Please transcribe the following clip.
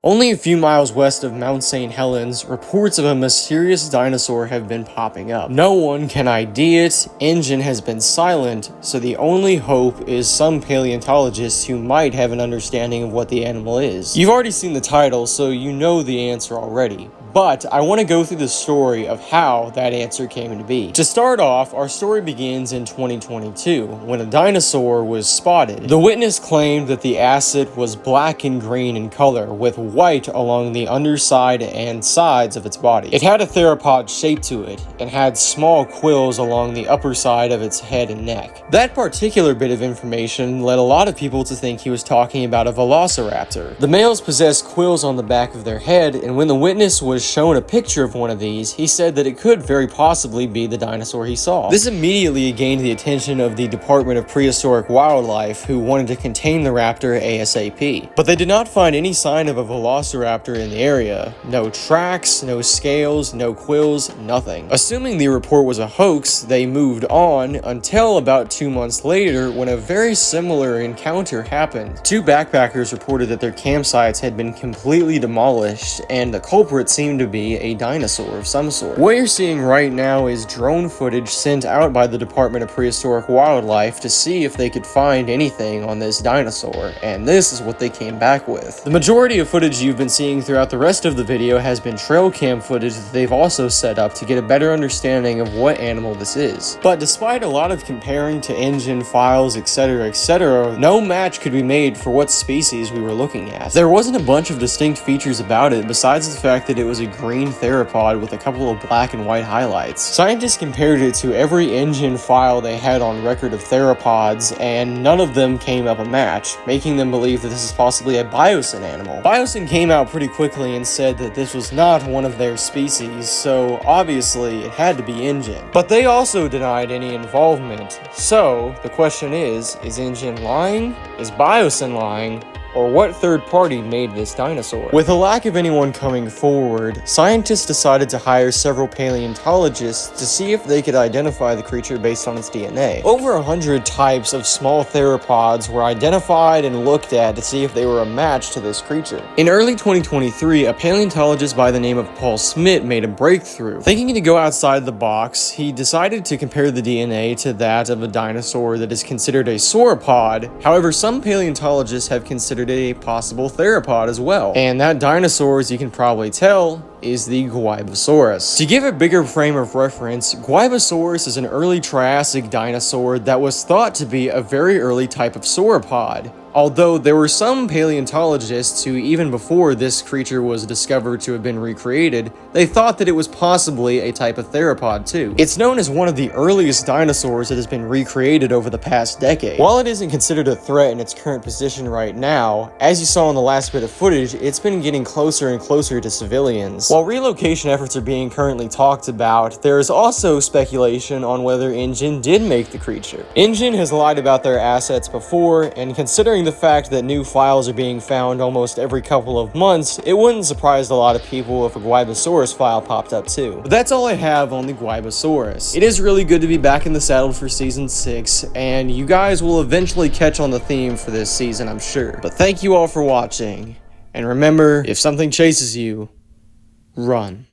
Only a few miles west of Mount St. Helens, reports of a mysterious dinosaur have been popping up. No one can ID it, Ingen has been silent, so the only hope is some paleontologists who might have an understanding of what the animal is. You've already seen the title, so you know the answer already. But I want to go through the story of how that answer came to be. To start off, our story begins in 2022, when a dinosaur was spotted. The witness claimed that the asset was black and green in color, with white along the underside and sides of its body. It had a theropod shape to it, and had small quills along the upper side of its head and neck. That particular bit of information led a lot of people to think he was talking about a velociraptor. The males possessed quills on the back of their head, and when the witness was shown a picture of one of these, he said that it could very possibly be the dinosaur he saw. This immediately gained the attention of the Department of Prehistoric Wildlife, who wanted to contain the raptor ASAP. But they did not find any sign of a velociraptor in the area. No tracks, no scales, no quills, nothing. Assuming the report was a hoax, they moved on until about 2 months later when a very similar encounter happened. Two backpackers reported that their campsites had been completely demolished and the culprit seemed to be a dinosaur of some sort. What you're seeing right now is drone footage sent out by the Department of Prehistoric Wildlife to see if they could find anything on this dinosaur, and this is what they came back with. The majority of footage you've been seeing throughout the rest of the video has been trail cam footage that they've also set up to get a better understanding of what animal this is. But despite a lot of comparing to Ingen files, etc., no match could be made for what species we were looking at. There wasn't a bunch of distinct features about it besides the fact that it was a green theropod with a couple of black and white highlights. Scientists compared it to every Ingen file they had on record of theropods, and none of them came up a match, making them believe that this is possibly a Biosyn animal. Biosyn came out pretty quickly and said that this was not one of their species, so obviously it had to be Ingen. But they also denied any involvement, so the question is Ingen lying? Is Biosyn lying? Or what third party made this dinosaur? With a lack of anyone coming forward, scientists decided to hire several paleontologists to see if they could identify the creature based on its DNA. Over 100 types of small theropods were identified and looked at to see if they were a match to this creature. In early 2023, a paleontologist by the name of Paul Smith made a breakthrough. Thinking to go outside the box, he decided to compare the DNA to that of a dinosaur that is considered a sauropod. However, some paleontologists have considered a possible theropod as well. And that dinosaur, as you can probably tell, is the Guaibasaurus. To give a bigger frame of reference, Guaibasaurus is an early Triassic dinosaur that was thought to be a very early type of sauropod. Although there were some paleontologists who, even before this creature was discovered to have been recreated, they thought that it was possibly a type of theropod too. It's known as one of the earliest dinosaurs that has been recreated over the past decade. While it isn't considered a threat in its current position right now, as you saw in the last bit of footage, it's been getting closer and closer to civilians. While relocation efforts are being currently talked about, there is also speculation on whether Ingen did make the creature. Ingen has lied about their assets before, and considering the fact that new files are being found almost every couple of months, it wouldn't surprise a lot of people if a Guaibasaurus file popped up too. But that's all I have on the Guaibasaurus. It is really good to be back in the saddle for season 6, and you guys will eventually catch on the theme for this season, I'm sure. But thank you all for watching, and remember, if something chases you, run.